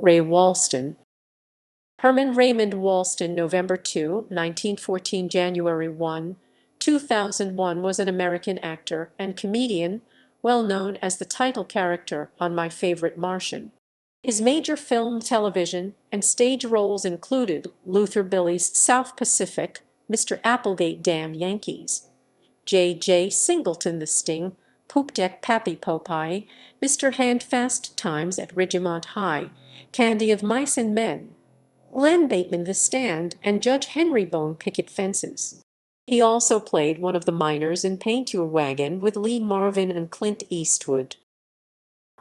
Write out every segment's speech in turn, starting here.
Ray Walston. Herman Raymond Walston, November 2, 1914, January 1, 2001, was an American actor and comedian, well known as the title character on My Favorite Martian. His major film, television, and stage roles included Luther Billis' South Pacific, Mr. Applegate, Damn Yankees, J.J. Singleton, The Sting, Poopdeck Pappy, Popeye, Mr. Handfast Times at Ridgemont High, Candy of Mice and Men, Glen Bateman, The Stand, and Judge Henry Bone, Picket Fences. He also played one of the miners in Paint Your Wagon with Lee Marvin and Clint Eastwood.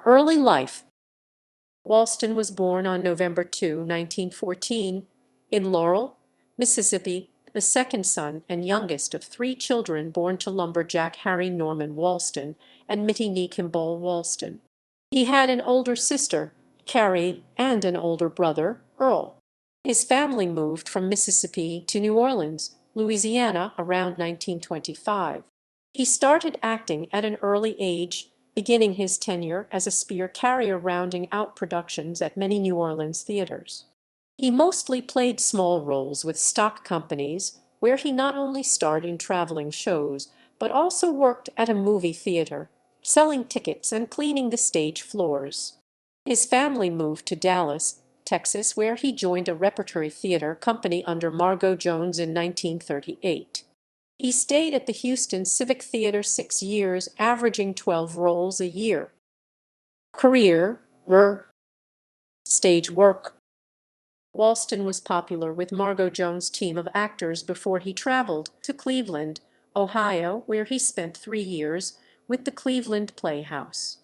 Early life. Walston was born on November 2, 1914, in Laurel, Mississippi, the second son and youngest of three children born to lumberjack Harry Norman Walston and Mittie Nee Kimball Walston. He had an older sister, Carrie, and an older brother, Earl. His family moved from Mississippi to New Orleans, Louisiana, around 1925. He started acting at an early age, beginning his tenure as a spear carrier rounding out productions at many New Orleans theaters. He mostly played small roles with stock companies, where he not only starred in traveling shows, but also worked at a movie theater, selling tickets and cleaning the stage floors. His family moved to Dallas, Texas, where he joined a repertory theater company under Margot Jones in 1938. He stayed at the Houston Civic Theater 6 years, averaging 12 roles a year. Career. Stage work. Walston was popular with Margot Jones' team of actors before he traveled to Cleveland, Ohio, where he spent 3 years with the Cleveland Playhouse.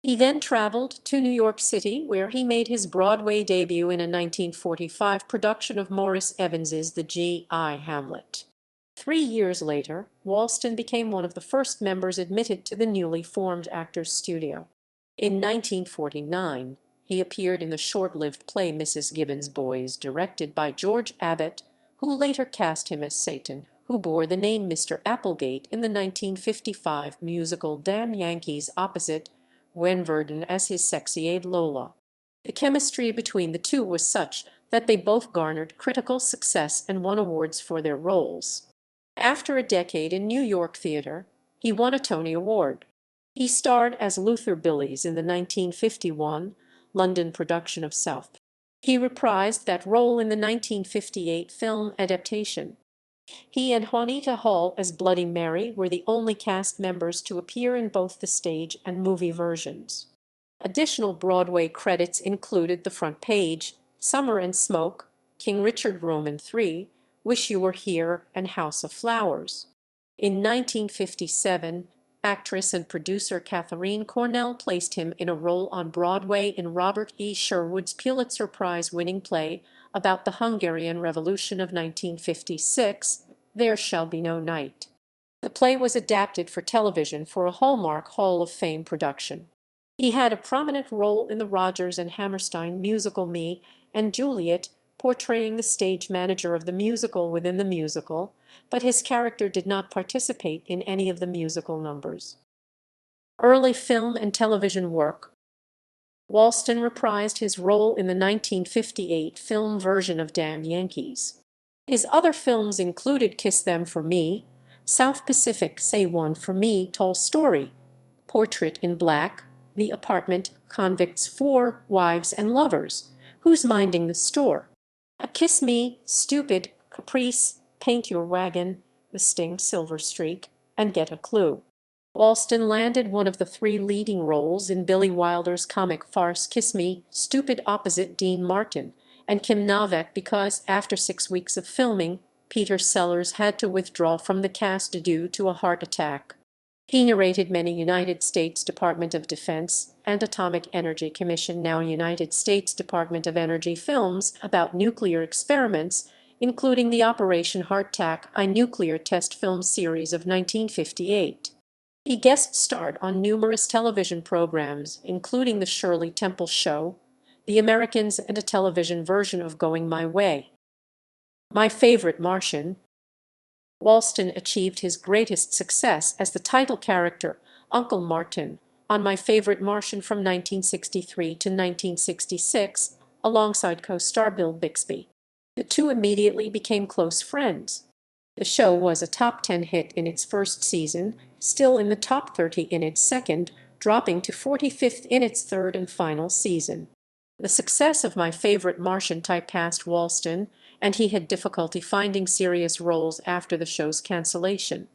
He then traveled to New York City, where he made his Broadway debut in a 1945 production of Morris Evans's The G.I. Hamlet. 3 years later, Walston became one of the first members admitted to the newly formed Actors Studio. In 1949, he appeared in the short-lived play Mrs. Gibbon's Boys, directed by George Abbott, who later cast him as Satan, who bore the name Mr. Applegate in the 1955 musical Damn Yankees, opposite Gwen Verdon as his sexy aide Lola. The chemistry between the two was such that they both garnered critical success and won awards for their roles. After a decade in New York theater, he won a Tony Award. He starred as Luther Billis in the 1951 London production of South. He reprised that role in the 1958 film adaptation. He and Juanita Hall as Bloody Mary were the only cast members to appear in both the stage and movie versions. Additional Broadway credits included The Front Page, Summer and Smoke, King Richard Roman III, Wish You Were Here, and House of Flowers. In 1957, actress and producer Katharine Cornell placed him in a role on Broadway in Robert E. Sherwood's Pulitzer Prize-winning play about the Hungarian Revolution of 1956, There Shall Be No Night. The play was adapted for television for a Hallmark Hall of Fame production. He had a prominent role in the Rodgers and Hammerstein musical Me and Juliet, portraying the stage manager of the musical within the musical, but his character did not participate in any of the musical numbers. Early film and television work. Walston reprised his role in the 1958 film version of Damn Yankees. His other films included Kiss Them for Me, South Pacific, Say One for Me, Tall Story, Portrait in Black, The Apartment, Convicts, 4 Wives and Lovers, Who's Minding the Store, A Kiss Me, Stupid, Caprice, Paint Your Wagon, The Sting, Silver Streak, and Get a Clue. Walston landed one of the 3 leading roles in Billy Wilder's comic farce Kiss Me, Stupid opposite Dean Martin and Kim Novak because, after 6 weeks of filming, Peter Sellers had to withdraw from the cast due to a heart attack. He narrated many United States Department of Defense and Atomic Energy Commission, now United States Department of Energy, films about nuclear experiments, including the Operation Hardtack, a nuclear test film series of 1958. He guest starred on numerous television programs, including The Shirley Temple Show, The Americans, and a television version of Going My Way. My Favorite Martian. Walston achieved his greatest success as the title character, Uncle Martin, on My Favorite Martian from 1963 to 1966, alongside co-star Bill Bixby. The two immediately became close friends. The show was a top 10 hit in its first season, still in the top 30 in its second, dropping to 45th in its third and final season. The success of My Favorite Martian typecast Walston, and he had difficulty finding serious roles after the show's cancellation.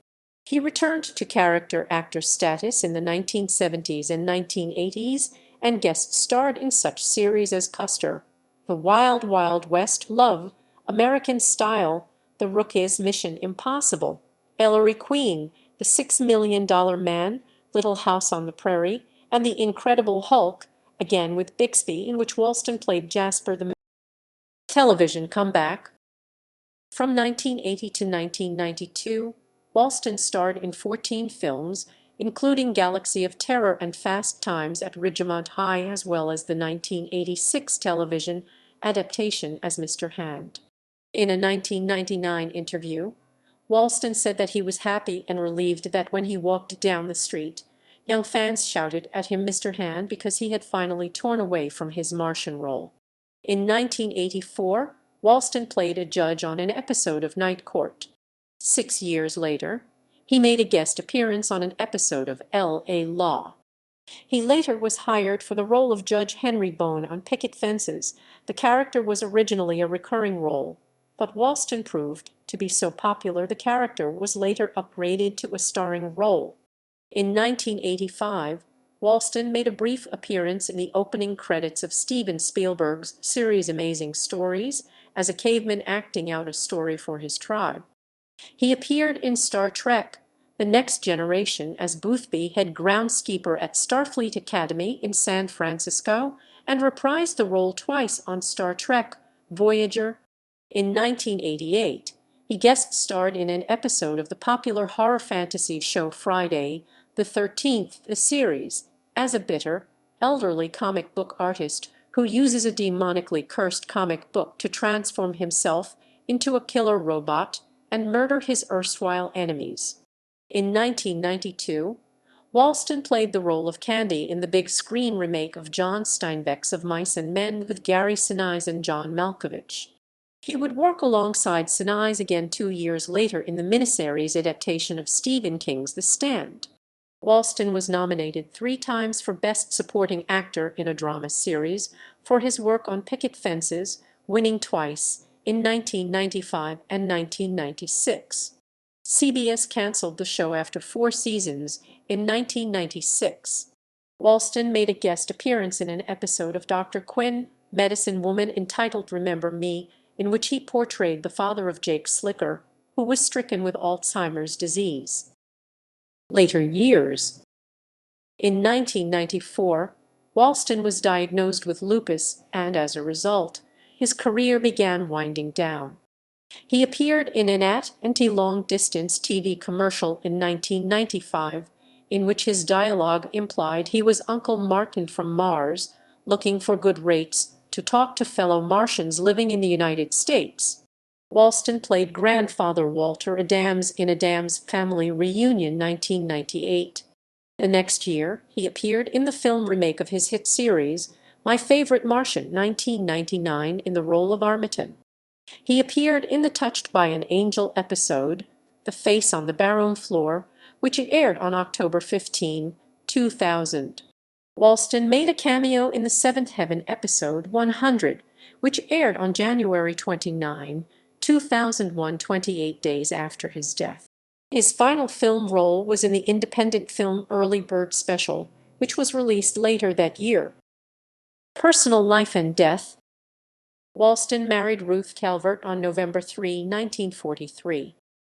He returned to character actor status in the 1970s and 1980s and guest starred in such series as Custer, The Wild Wild West, Love, American Style, The Rookies, Mission Impossible, Ellery Queen, The $6 Million Man, Little House on the Prairie, and The Incredible Hulk, again with Bixby, in which Walston played Jasper the television comeback. From 1980 to 1992, Walston starred in 14 films, including Galaxy of Terror and Fast Times at Ridgemont High, as well as the 1986 television adaptation as Mr. Hand. In a 1999 interview, Walston said that he was happy and relieved that when he walked down the street, young fans shouted at him Mr. Hand because he had finally torn away from his Martian role. In 1984, Walston played a judge on an episode of Night Court. 6 years later, he made a guest appearance on an episode of L.A. Law. He later was hired for the role of Judge Henry Bone on Picket Fences. The character was originally a recurring role, but Walston proved to be so popular the character was later upgraded to a starring role. In 1985, Walston made a brief appearance in the opening credits of Steven Spielberg's series Amazing Stories as a caveman acting out a story for his tribe. He appeared in Star Trek: The Next Generation as Boothby, head groundskeeper at Starfleet Academy in San Francisco, and reprised the role twice on Star Trek: Voyager. In 1988, he guest starred in an episode of the popular horror fantasy show Friday the 13th, the series, as a bitter, elderly comic book artist who uses a demonically cursed comic book to transform himself into a killer robot and murder his erstwhile enemies. In 1992, Walston played the role of Candy in the big screen remake of John Steinbeck's Of Mice and Men with Gary Sinise and John Malkovich. He would work alongside Sinise again 2 years later in the miniseries adaptation of Stephen King's The Stand. Walston was nominated 3 times for Best Supporting Actor in a Drama Series for his work on Picket Fences, winning twice, in 1995 and 1996. CBS canceled the show after 4 seasons in 1996. Walston made a guest appearance in an episode of Dr. Quinn, Medicine Woman, entitled Remember Me, in which he portrayed the father of Jake Slicker, who was stricken with Alzheimer's disease. Later years. In 1994, Walston was diagnosed with lupus, and as a result, his career began winding down. He appeared in an AT&T long-distance TV commercial in 1995, in which his dialogue implied he was Uncle Martin from Mars, looking for good rates to talk to fellow Martians living in the United States. Walston played Grandfather Walter Adams in Adams Family Reunion 1998. The next year, he appeared in the film remake of his hit series, My Favorite Martian 1999, in the role of Armiton. He appeared in the Touched by an Angel episode, The Face on the Barroom Floor, which aired on October 15, 2000. Walston made a cameo in the Seventh Heaven episode 100, which aired on January 29, 2001, 28 days after his death. His final film role was in the independent film Early Bird Special, which was released later that year. Personal life and death. Walston married Ruth Calvert on November 3, 1943.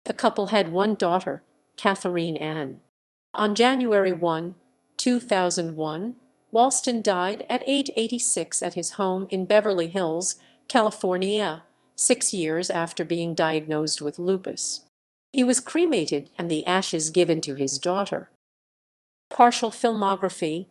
The couple had 1 daughter, Catherine Ann. On January 1, 2001, Walston died at age 86 at his home in Beverly Hills, California, 6 years after being diagnosed with lupus. He was cremated and the ashes given to his daughter. Partial filmography.